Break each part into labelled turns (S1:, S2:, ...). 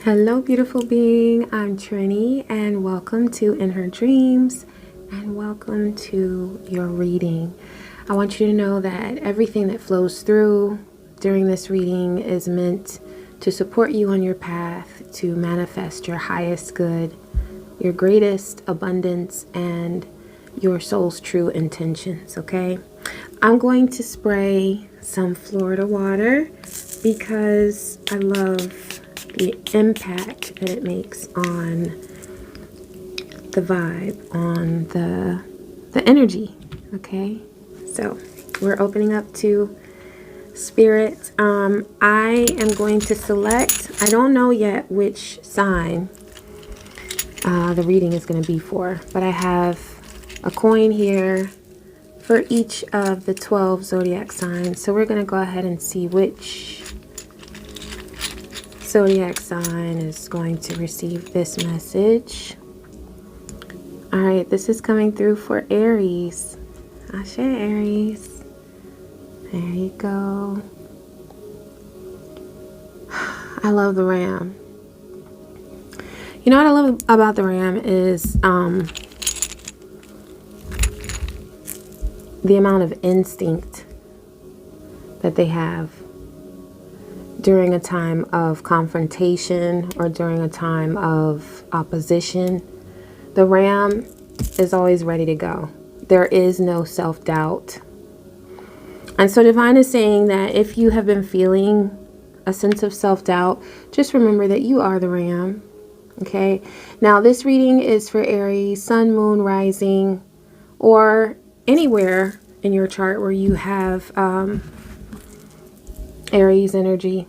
S1: Hello, beautiful being. I'm Trini, and welcome to In Her Dreams, and welcome to your reading. I want you to know that everything that flows through during this reading is meant to support you on your path to manifest your highest good, your greatest abundance, and your soul's true intentions, okay? I'm going to spray some Florida water because I love the impact that it makes on the vibe, on the energy, okay? So we're opening up to Spirit. I am going to select, I don't know yet which sign the reading is going to be for, but I have a coin here for each of the 12 zodiac signs. So we're going to go ahead and see which zodiac sign is going to receive this message. All right, this is coming through for Aries. Ashe, Aries. There you go. I love the ram. You know what I love about the ram is the amount of instinct that they have during a time of confrontation or during a time of opposition. The ram is always ready to go. There is no self-doubt. And so Divine is saying that if you have been feeling a sense of self-doubt, just remember that you are the ram. Okay. Now this reading is for Aries, Sun, Moon, Rising, or anywhere in your chart where you have Aries energy.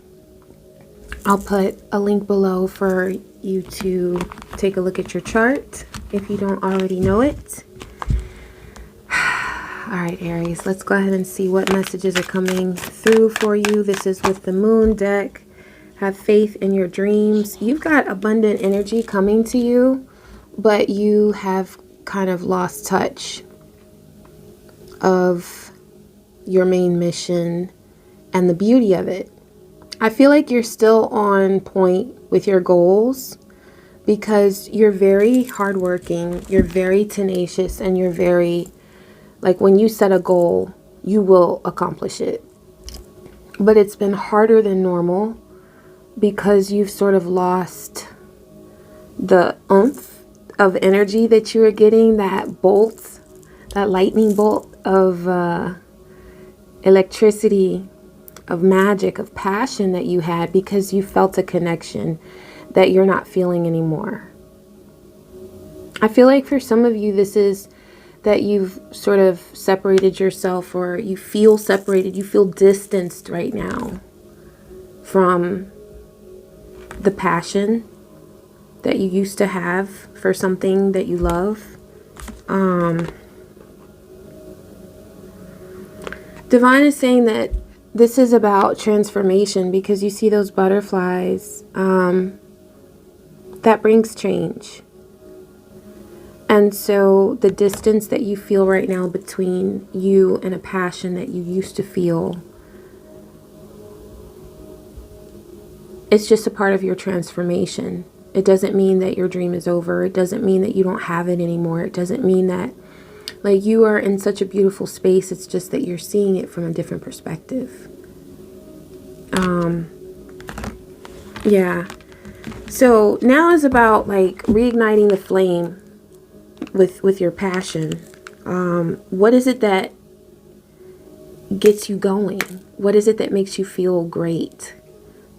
S1: I'll put a link below for you to take a look at your chart if you don't already know it. All right, Aries, let's go ahead and see what messages are coming through for you. This is with the Moon deck. Have faith in your dreams. You've got abundant energy coming to you, but you have kind of lost touch of your main mission and the beauty of it. I feel like you're still on point with your goals because you're very hardworking, you're very tenacious, and you're very, like, when you set a goal, you will accomplish it. But it's been harder than normal because you've sort of lost the oomph of energy that you were getting, that bolt, that lightning bolt of electricity, of magic, of passion that you had because you felt a connection that you're not feeling anymore. I feel like for some of you, this is that you've sort of separated yourself, or you feel separated, you feel distanced right now from the passion that you used to have for something that you love. Divine is saying that this is about transformation because you see those butterflies. That brings change. And so the distance that you feel right now between you and a passion that you used to feel, it's just a part of your transformation. It doesn't mean that your dream is over. It doesn't mean that you don't have it anymore. It doesn't mean that, like, you are in such a beautiful space. It's just that you're seeing it from a different perspective. Yeah. So now is about, like, reigniting the flame with your passion. What is it that gets you going? What is it that makes you feel great?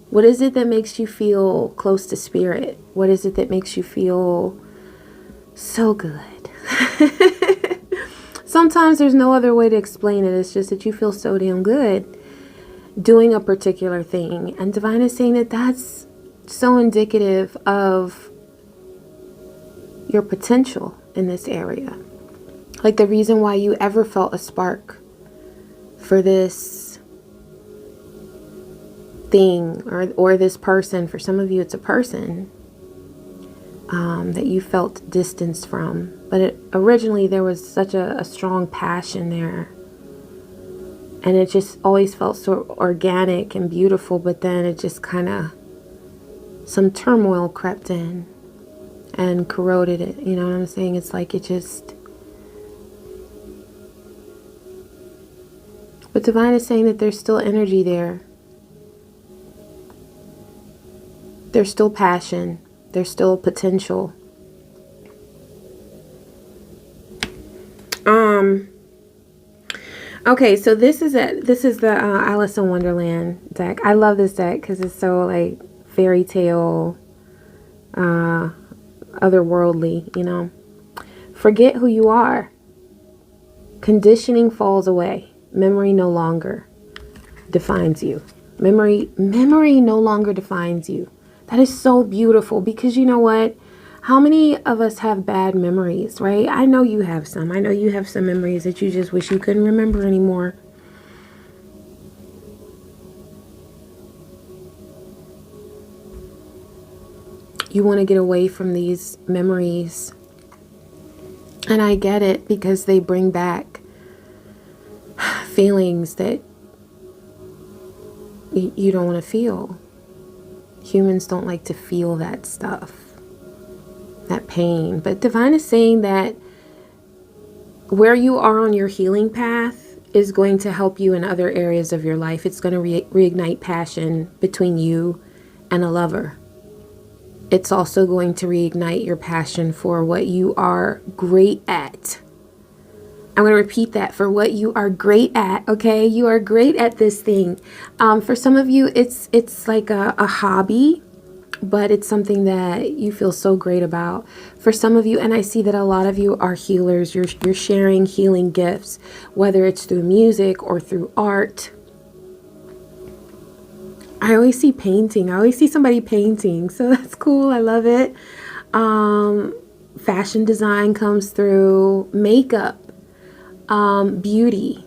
S1: What is it that makes you feel close to spirit? What is it that makes you feel so good? Sometimes there's no other way to explain it. It's just that you feel so damn good doing a particular thing. And Divine is saying that that's so indicative of your potential in this area. Like the reason why you ever felt a spark for this thing or this person. For some of you, it's a person that you felt distanced from. But originally there was such a strong passion there. And it just always felt so organic and beautiful. But then it just kind of some turmoil crept in and corroded it. You know what I'm saying? It's like it just... But Divine is saying that there's still energy there. There's still passion. There's still potential. Okay, so this is the Alison Wonderland deck. I love this deck because it's so like fairy tale, otherworldly, you know. Forget who you are. Conditioning falls away. Memory no longer defines you. Memory no longer defines you. That is so beautiful because you know what? How many of us have bad memories, right? I know you have some. I know you have some memories that you just wish you couldn't remember anymore. You want to get away from these memories. And I get it because they bring back feelings that you don't want to feel. Humans don't like to feel that stuff. That pain. But Divine is saying that where you are on your healing path is going to help you in other areas of your life. It's going to reignite passion between you and a lover. It's also going to reignite your passion for what you are great at. I'm going to repeat that, for what you are great at, okay? You are great at this thing. For some of you, it's like a hobby, but it's something that you feel so great about. For some of you, and I see that a lot of you are healers, you're sharing healing gifts, whether it's through music or through art. I always see painting. I always see somebody painting, so that's cool. I love it. Fashion design comes through, makeup, beauty.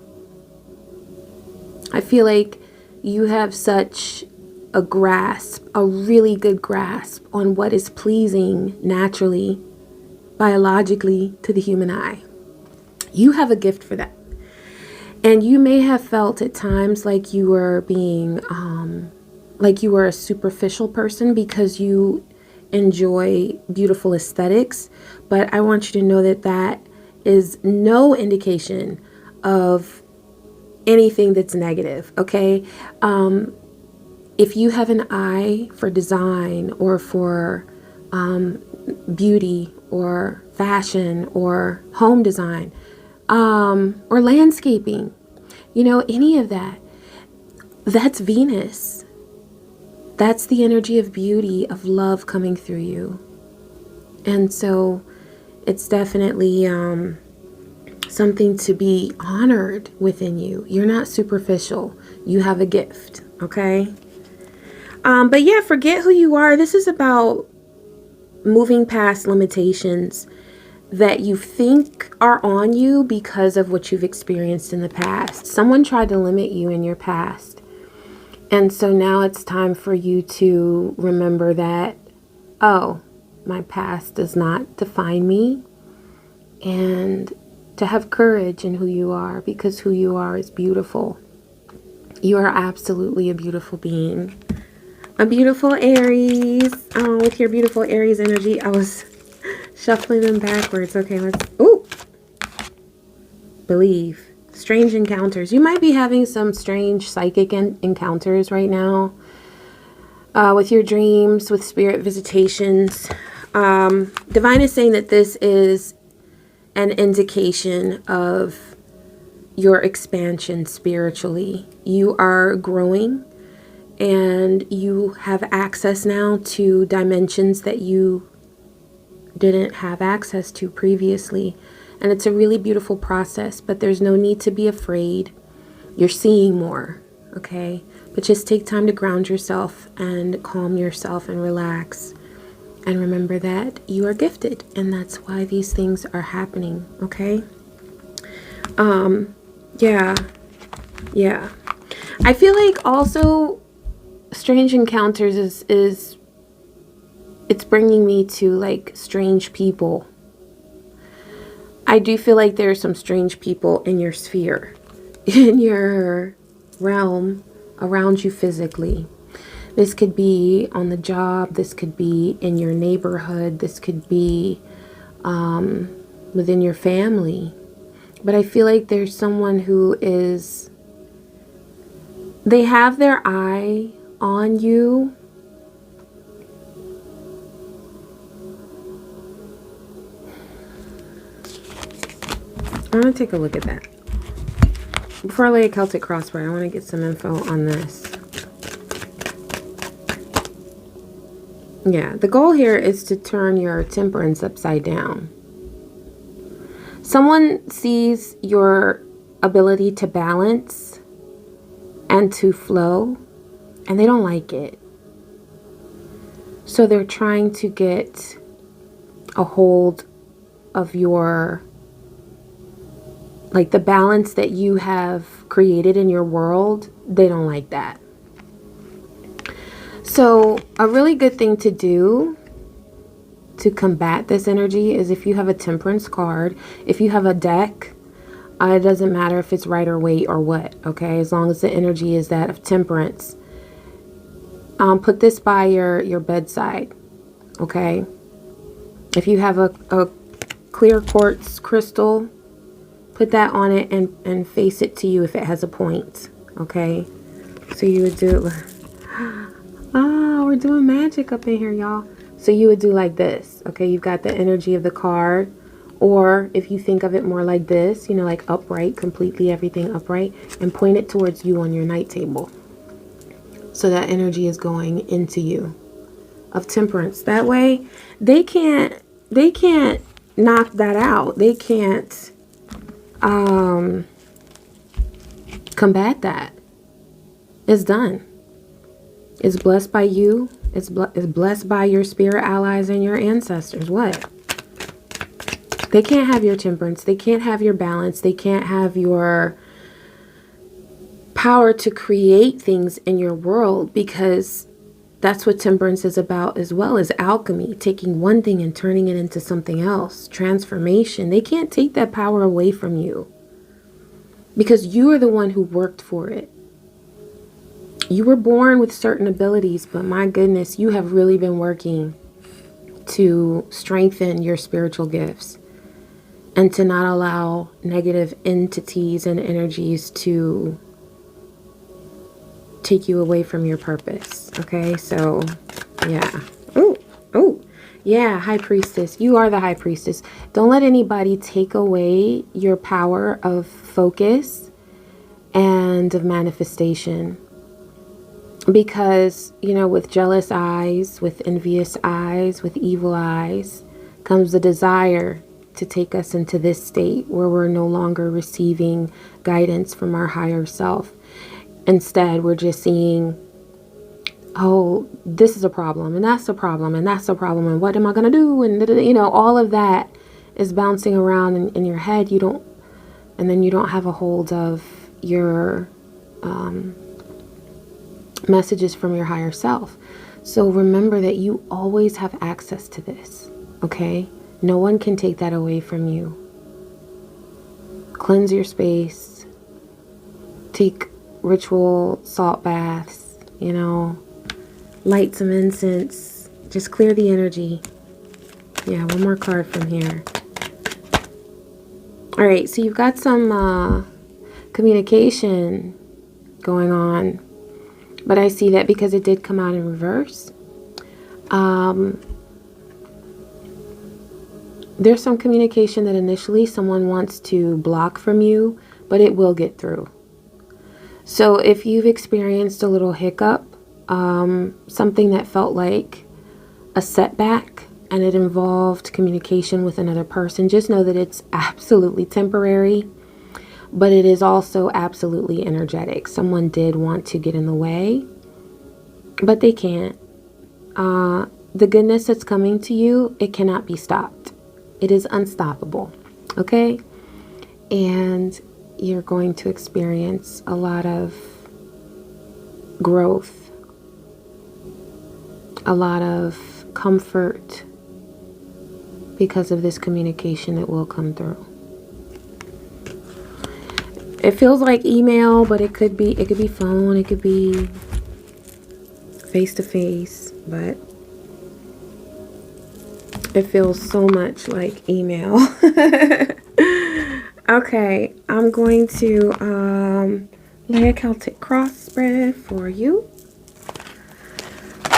S1: I feel like you have such a grasp, a really good grasp on what is pleasing naturally, biologically to the human eye. You have a gift for that. And you may have felt at times like you were being, like you were a superficial person because you enjoy beautiful aesthetics. But I want you to know that that is no indication of anything that's negative, okay? If you have an eye for design or for beauty or fashion or home design or landscaping, you know, any of that, that's Venus. That's the energy of beauty, of love coming through you. And so it's definitely something to be honored within you. You're not superficial. You have a gift, okay? But yeah, forget who you are. This is about moving past limitations that you think are on you because of what you've experienced in the past. Someone tried to limit you in your past. And so now it's time for you to remember that, oh, my past does not define me. And to have courage in who you are, because who you are is beautiful. You are absolutely a beautiful being. A beautiful Aries. Oh, with your beautiful Aries energy, I was shuffling them backwards. Okay, let's... Ooh! Believe. Strange encounters. You might be having some strange psychic encounters right now. With your dreams, with spirit visitations. Divine is saying that this is an indication of your expansion spiritually. You are growing. And you have access now to dimensions that you didn't have access to previously. And it's a really beautiful process, but there's no need to be afraid. You're seeing more, okay? But just take time to ground yourself and calm yourself and relax. And remember that you are gifted, and that's why these things are happening, okay? Yeah. I feel like also strange encounters is it's bringing me to like strange people. I do feel like there are some strange people in your sphere, in your realm, around you physically. This could be on the job. This could be in your neighborhood. This could be within your family. But I feel like there's someone who is, they have their eye on you. I'm going to take a look at that. Before I lay a Celtic Cross I want to get some info on this. Yeah, the goal here is to turn your temperance upside down. Someone sees your ability to balance and to flow, and they don't like it. So they're trying to get a hold of your, like the balance that you have created in your world. They don't like that. So a really good thing to do to combat this energy is if you have a temperance card, if you have a deck, it doesn't matter if it's right or weight or what, okay? As long as the energy is that of temperance. Put this by your bedside, okay? If you have a clear quartz crystal, put that on it and face it to you if it has a point, okay? So you would do, we're doing magic up in here, y'all. So you would do like this, okay? You've got the energy of the card, or if you think of it more like this, you know, like upright, completely everything upright, and point it towards you on your night table. So that energy is going into you of temperance. That way they can't knock that out. They can't combat that. It's done. It's blessed by you. It's blessed by your spirit allies and your ancestors. What? They can't have your temperance. They can't have your balance. They can't have your power to create things in your world, because that's what temperance is about as well, as alchemy, taking one thing and turning it into something else, transformation. They can't take that power away from you, because you are the one who worked for it. You were born with certain abilities, but my goodness, you have really been working to strengthen your spiritual gifts and to not allow negative entities and energies to take you away from your purpose. Okay, so yeah. Oh, yeah, High Priestess. You are the High Priestess. Don't let anybody take away your power of focus and of manifestation. Because, you know, with jealous eyes, with envious eyes, with evil eyes, comes the desire to take us into this state where we're no longer receiving guidance from our higher self. Instead, we're just seeing, oh, this is a problem, and that's a problem, and that's a problem, and what am I going to do? And, you know, all of that is bouncing around in your head. And then you don't have a hold of your messages from your higher self. So remember that you always have access to this, okay? No one can take that away from you. Cleanse your space. Take ritual salt baths, you know, light some incense, just clear the energy. Yeah, one more card from here. All right, so you've got some communication going on, but I see that because it did come out in reverse. There's some communication that initially someone wants to block from you, but it will get through. So if you've experienced a little hiccup, something that felt like a setback, and it involved communication with another person, just know that it's absolutely temporary, but it is also absolutely energetic. Someone did want to get in the way, but they can't. The goodness that's coming to you, it cannot be stopped. It is unstoppable, okay? And you're going to experience a lot of growth, a lot of comfort because of this communication that will come through. It feels like email, but it could be phone, it could be face to face, but it feels so much like email. Okay, I'm going to lay a Celtic Cross spread for you.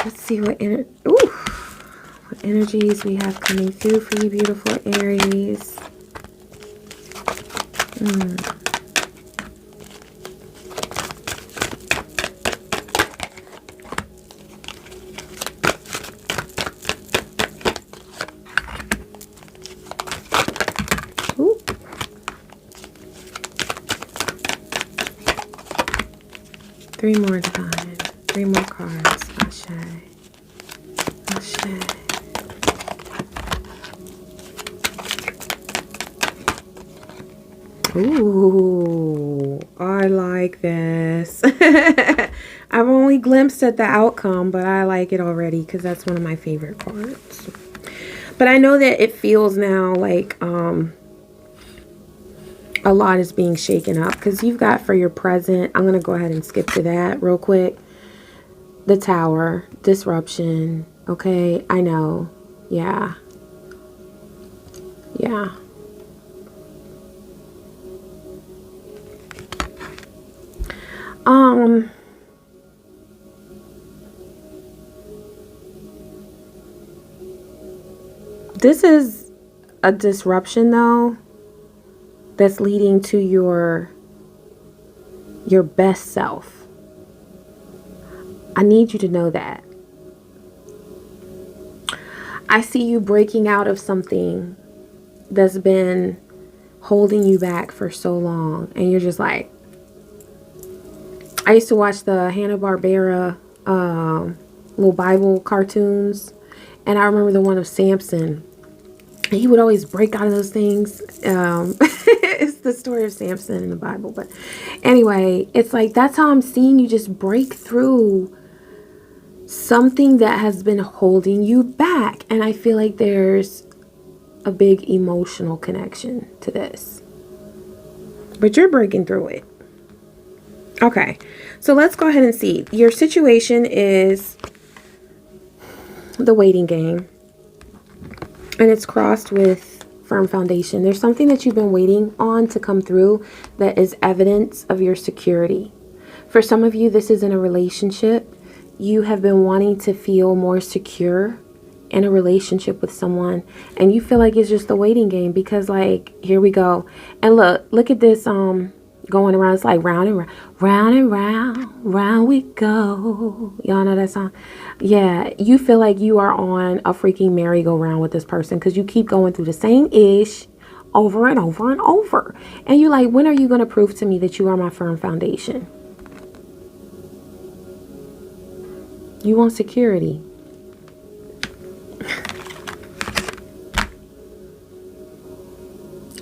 S1: Let's see what energies we have coming through for you, beautiful Aries. Ooh. Three more divine. Three more cards. Ashe. Ashe. Ooh, I like this. I've only glimpsed at the outcome, but I like it already because that's one of my favorite cards. But I know that it feels now like a lot is being shaken up because you've got for your present. I'm going to go ahead and skip to that real quick. The Tower, disruption. Okay, I know. Yeah. Yeah. This is a disruption though that's leading to your best self. I need you to know that. I see you breaking out of something that's been holding you back for so long, and you're just like, I used to watch the Hanna-Barbera little Bible cartoons, and I remember the one of Samson. He would always break out of those things. It's the story of Samson in the Bible. But anyway, it's like that's how I'm seeing you just break through something that has been holding you back. And I feel like there's a big emotional connection to this. But you're breaking through it. Okay, so let's go ahead and see. Your situation is the waiting game. And it's crossed with firm foundation. There's something that you've been waiting on to come through that is evidence of your security. For some of you, this is in a relationship. You have been wanting to feel more secure in a relationship with someone. And you feel like it's just a waiting game because, like, here we go. And look at this going around. It's like round and round, round and round, round we go. Y'all know that song? Yeah, you feel like you are on a freaking merry-go-round with this person because you keep going through the same ish over and over and over. And you're like, when are you going to prove to me that you are my firm foundation? You want security.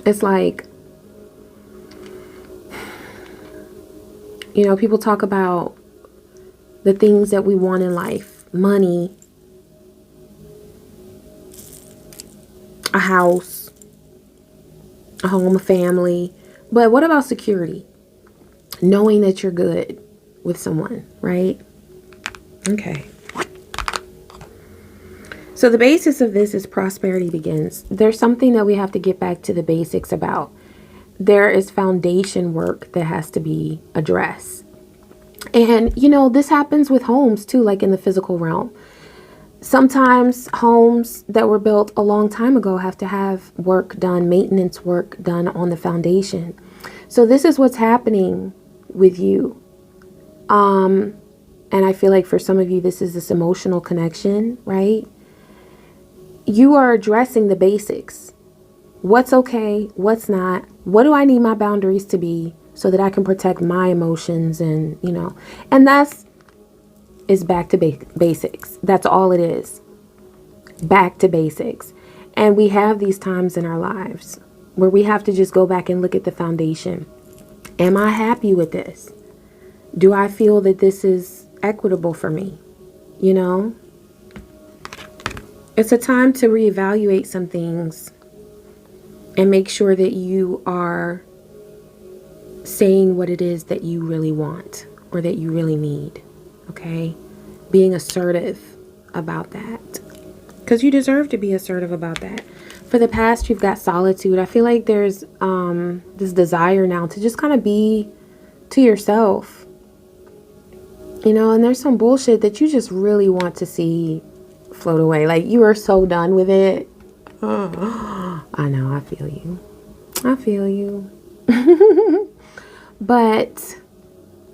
S1: It's like, you know, people talk about the things that we want in life. Money, a house, a home, a family. But what about security? Knowing that you're good with someone, right? Okay. So the basis of this is prosperity begins. There's something that we have to get back to the basics about. There is foundation work that has to be addressed. And, you know, this happens with homes too, like in the physical realm. Sometimes homes that were built a long time ago have to have work done, maintenance work done on the foundation. So this is what's happening with you. And I feel like for some of you, this is this emotional connection, right? You are addressing the basics. What's okay? What's not? What do I need my boundaries to be so that I can protect my emotions? And, you know, and that's back to basics. That's all it is. Back to basics. And we have these times in our lives where we have to just go back and look at the foundation. Am I happy with this? Do I feel that this is equitable for me? You know, it's a time to reevaluate some things and make sure that you are saying what it is that you really want or that you really need. Okay. being assertive about that. Because you deserve to be assertive about that. For the past, you've got solitude. I feel like there's this desire now to just kind of be to yourself. You know, and there's some bullshit that you just really want to see float away. Like, you are so done with it. I know, I feel you. I feel you. But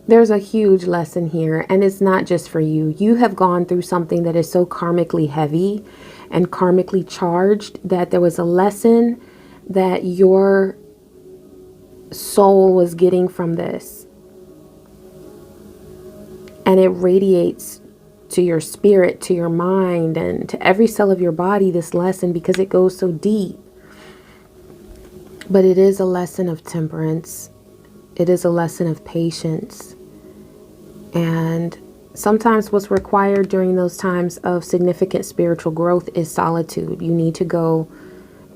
S1: there's a huge lesson here, and it's not just for you. You have gone through something that is so karmically heavy and karmically charged that there was a lesson that your soul was getting from this. And it radiates to your spirit, to your mind, and to every cell of your body, this lesson, because it goes so deep. But it is a lesson of temperance. It is a lesson of patience. And sometimes what's required during those times of significant spiritual growth is solitude. You need to go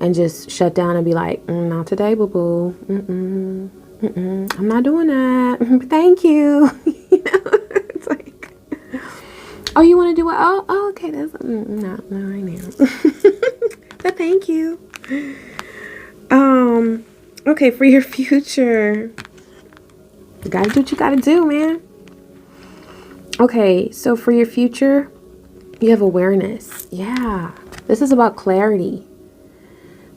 S1: and just shut down and be like, not today, boo-boo. I'm not doing that. Thank you. You know, it's like, oh, you want to do what? Oh, okay. That's no, right now. But thank you. Okay, for your future, you gotta do what you gotta do, man. Okay, so for your future, you have awareness. Yeah, this is about clarity.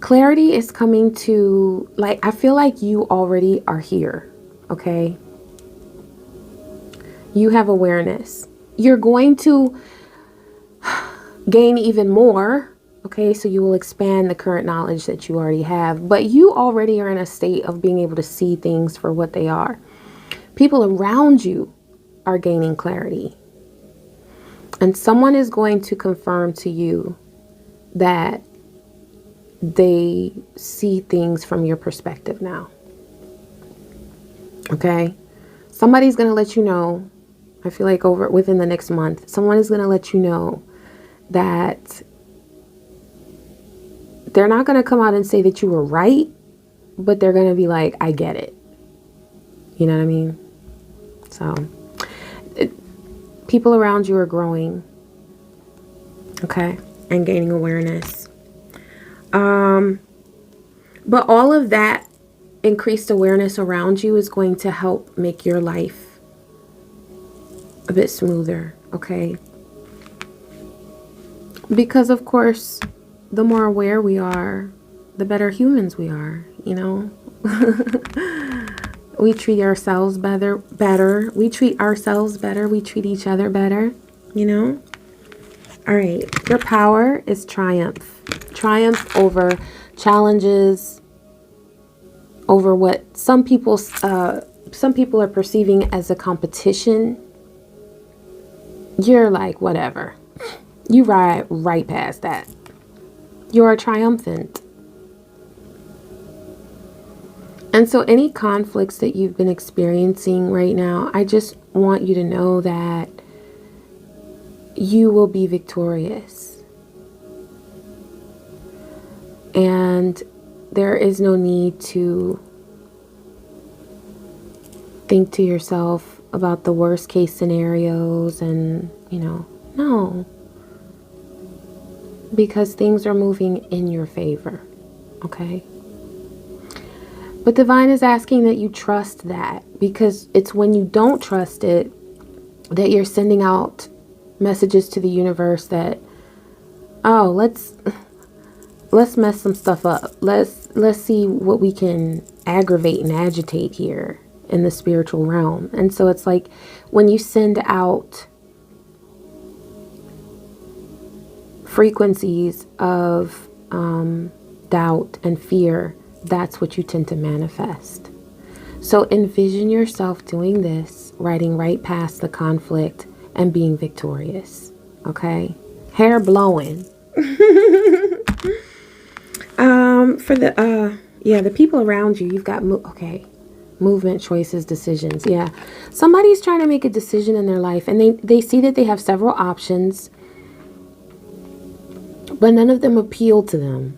S1: Clarity is coming to, like, I feel like you already are here, okay? You have awareness. You're going to gain even more, okay? So you will expand the current knowledge that you already have, but you already are in a state of being able to see things for what they are. People around you are gaining clarity. And someone is going to confirm to you that they see things from your perspective now. Okay? Somebody's going to let you know, I feel like within the next month, someone is going to let you know that they're not going to come out and say that you were right, but they're going to be like, I get it. You know what I mean? So, people around you are growing, okay, and gaining awareness. But all of that increased awareness around you is going to help make your life a bit smoother, okay? Because, of course, the more aware we are, the better humans we are, you know? We treat ourselves better. We treat ourselves better. We treat each other better, you know? All right. Your power is triumph. Triumph over challenges, over what some people are perceiving as a competition. You're like, whatever. You ride right past that. You're triumphant. And so any conflicts that you've been experiencing right now, I just want you to know that you will be victorious. And there is no need to think to yourself about the worst case scenarios and, you know, no. Because things are moving in your favor, okay? But Divine is asking that you trust that, because it's when you don't trust it that you're sending out messages to the universe that, oh, let's mess some stuff up. Let's see what we can aggravate and agitate here in the spiritual realm. And so it's like when you send out frequencies of doubt and fear, that's what you tend to manifest. So envision yourself doing this, riding right past the conflict and being victorious. Okay? Hair blowing. For the people around you, you've got, movement, choices, decisions. Yeah. Somebody's trying to make a decision in their life and they see that they have several options, but none of them appeal to them.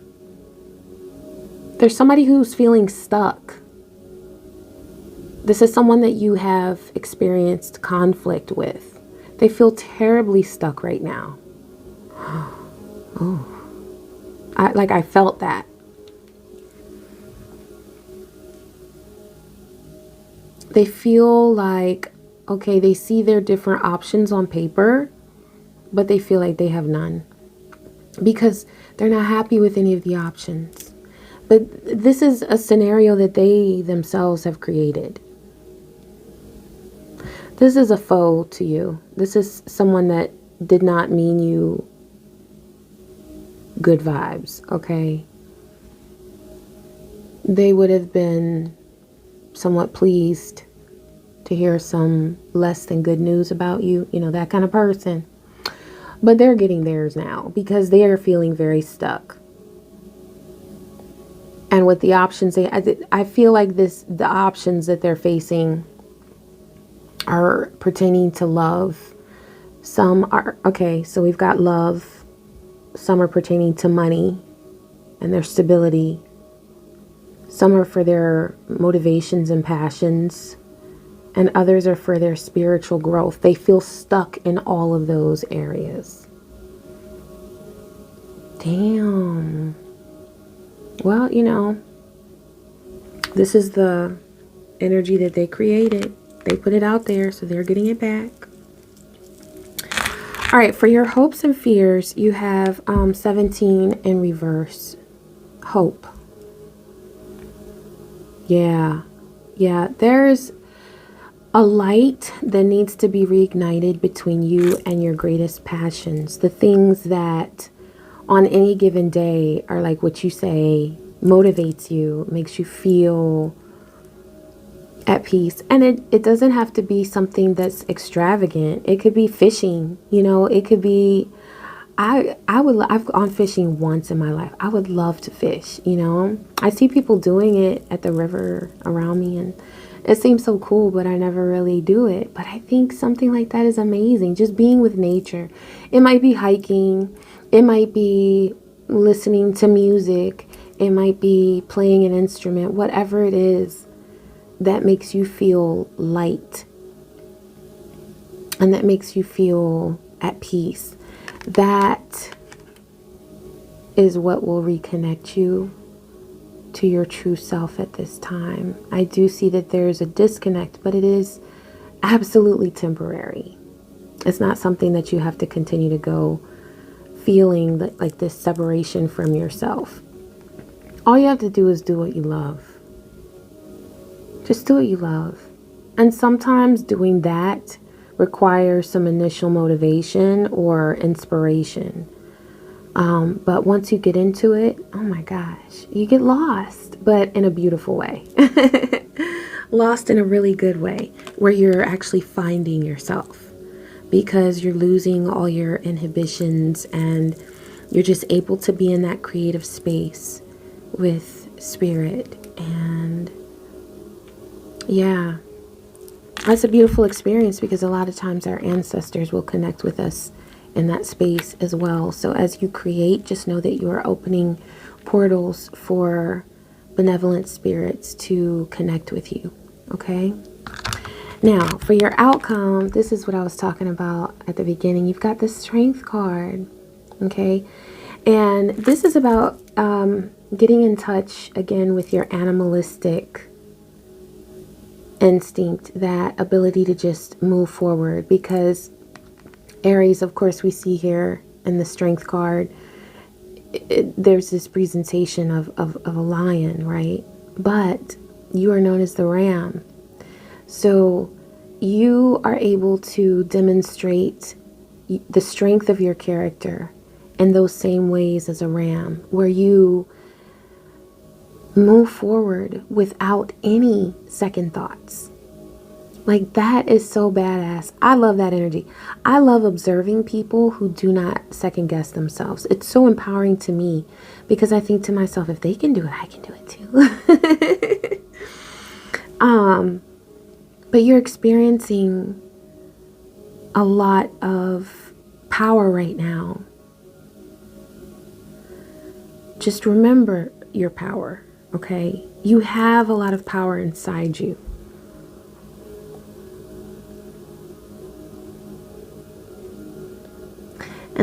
S1: There's somebody who's feeling stuck. This is someone that you have experienced conflict with. They feel terribly stuck right now. Oh, I felt that. They feel like, okay, they see their different options on paper, but they feel like they have none because they're not happy with any of the options. But this is a scenario that they themselves have created. This is a foe to you. This is someone that did not mean you good vibes, okay? They would have been somewhat pleased to hear some less than good news about you, you know, that kind of person. But they're getting theirs now because they are feeling very stuck. And with the options, I feel like the options that they're facing are pertaining to love. Some are, okay, so we've got love. Some are pertaining to money and their stability. Some are for their motivations and passions, and others are for their spiritual growth. They feel stuck in all of those areas. Damn. Well, you know, this is the energy that they created. They put it out there, so they're getting it back. All right, for your hopes and fears, you have 17 in reverse. Hope. Yeah, there's a light that needs to be reignited between you and your greatest passions. The things that on any given day are like what you say, motivates you, makes you feel at peace. And it doesn't have to be something that's extravagant. It could be fishing, you know, it could be, I've gone fishing once in my life. I would love to fish, you know. I see people doing it at the river around me and it seems so cool, but I never really do it. But I think something like that is amazing. Just being with nature. It might be hiking. It might be listening to music. It might be playing an instrument. Whatever it is that makes you feel light and that makes you feel at peace. That is what will reconnect you to your true self at this time. I do see that there's a disconnect, but it is absolutely temporary. It's not something that you have to continue to go feeling like this separation from yourself. All you have to do is do what you love. Just do what you love. And sometimes doing that requires some initial motivation or inspiration. But once you get into it, oh my gosh, you get lost, but in a beautiful way. Lost in a really good way, where you're actually finding yourself because you're losing all your inhibitions and you're just able to be in that creative space with spirit. And yeah, that's a beautiful experience because a lot of times our ancestors will connect with us in that space as well. So as you create, just know that you are opening portals for benevolent spirits to connect with you. Okay? Now, for your outcome, this is what I was talking about at the beginning. You've got the Strength card. Okay? And this is about getting in touch again with your animalistic instinct, that ability to just move forward, because Aries, of course, we see here in the Strength card, there's this presentation of a lion, right? But you are known as the ram. So you are able to demonstrate the strength of your character in those same ways as a ram, where you move forward without any second thoughts. Like, that is so badass. I love that energy. I love observing people who do not second guess themselves. It's so empowering to me because I think to myself, if they can do it, I can do it too. But you're experiencing a lot of power right now. Just remember your power, okay? You have a lot of power inside you.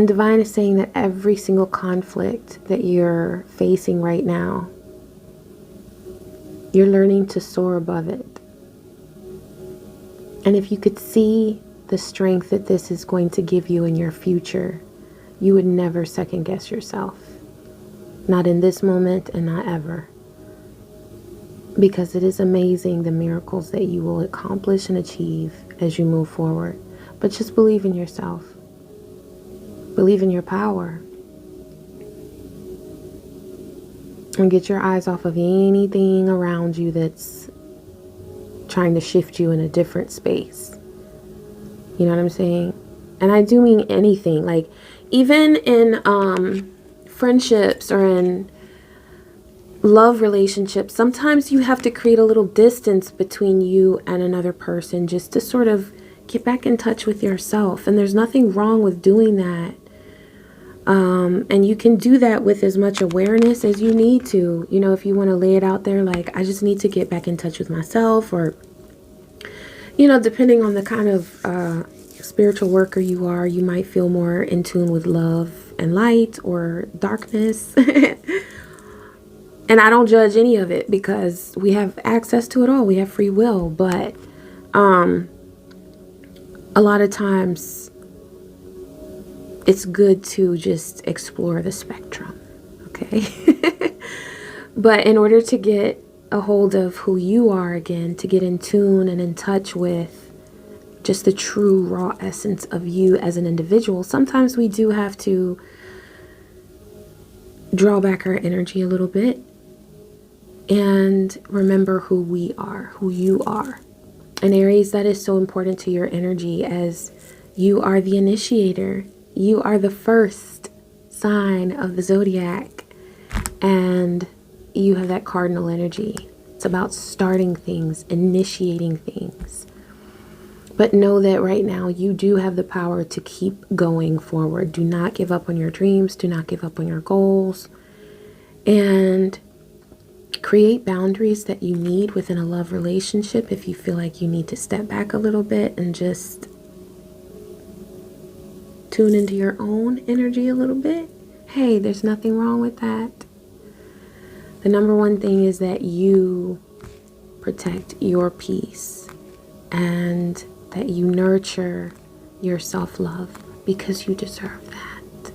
S1: And Divine is saying that every single conflict that you're facing right now, you're learning to soar above it. And if you could see the strength that this is going to give you in your future, you would never second guess yourself. Not in this moment and not ever. Because it is amazing the miracles that you will accomplish and achieve as you move forward. But just believe in yourself. Believe in your power. And get your eyes off of anything around you that's trying to shift you in a different space. You know what I'm saying? And I do mean anything. Like, even in friendships or in love relationships, sometimes you have to create a little distance between you and another person just to sort of get back in touch with yourself. And there's nothing wrong with doing that. And you can do that with as much awareness as you need to. You know, if you want to lay it out there, like, I just need to get back in touch with myself, or, you know, depending on the kind of spiritual worker you are, you might feel more in tune with love and light or darkness. And I don't judge any of it because we have access to it all. We have free will. But a lot of times it's good to just explore the spectrum. Okay. But in order to get a hold of who you are again, to get in tune and in touch with just the true raw essence of you as an individual, sometimes we do have to draw back our energy a little bit and remember who we are, who you are. And Aries, that is so important to your energy, as you are the initiator. You are the first sign of the zodiac, and you have that cardinal energy. It's about starting things, initiating things. But know that right now you do have the power to keep going forward. Do not give up on your dreams. Do not give up on your goals. And create boundaries that you need within a love relationship if you feel like you need to step back a little bit and just tune into your own energy a little bit. Hey, there's nothing wrong with that. The number one thing is that you protect your peace and that you nurture your self-love, because you deserve that.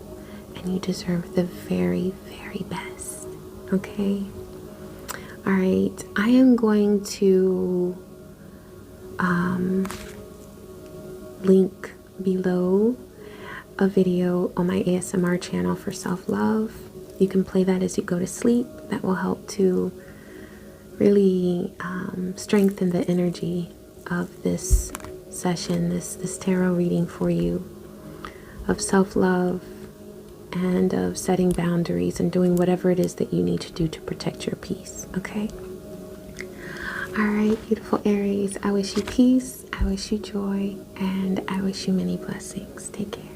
S1: And you deserve the very, very best. Okay? All right. I am going to link below a video on my ASMR channel for self-love. You can play that as you go to sleep. That will help to really strengthen the energy of this session, this tarot reading for you, of self-love and of setting boundaries and doing whatever it is that you need to do to protect your peace. Okay? All right, beautiful Aries. I wish you peace. I wish you joy. And I wish you many blessings. Take care.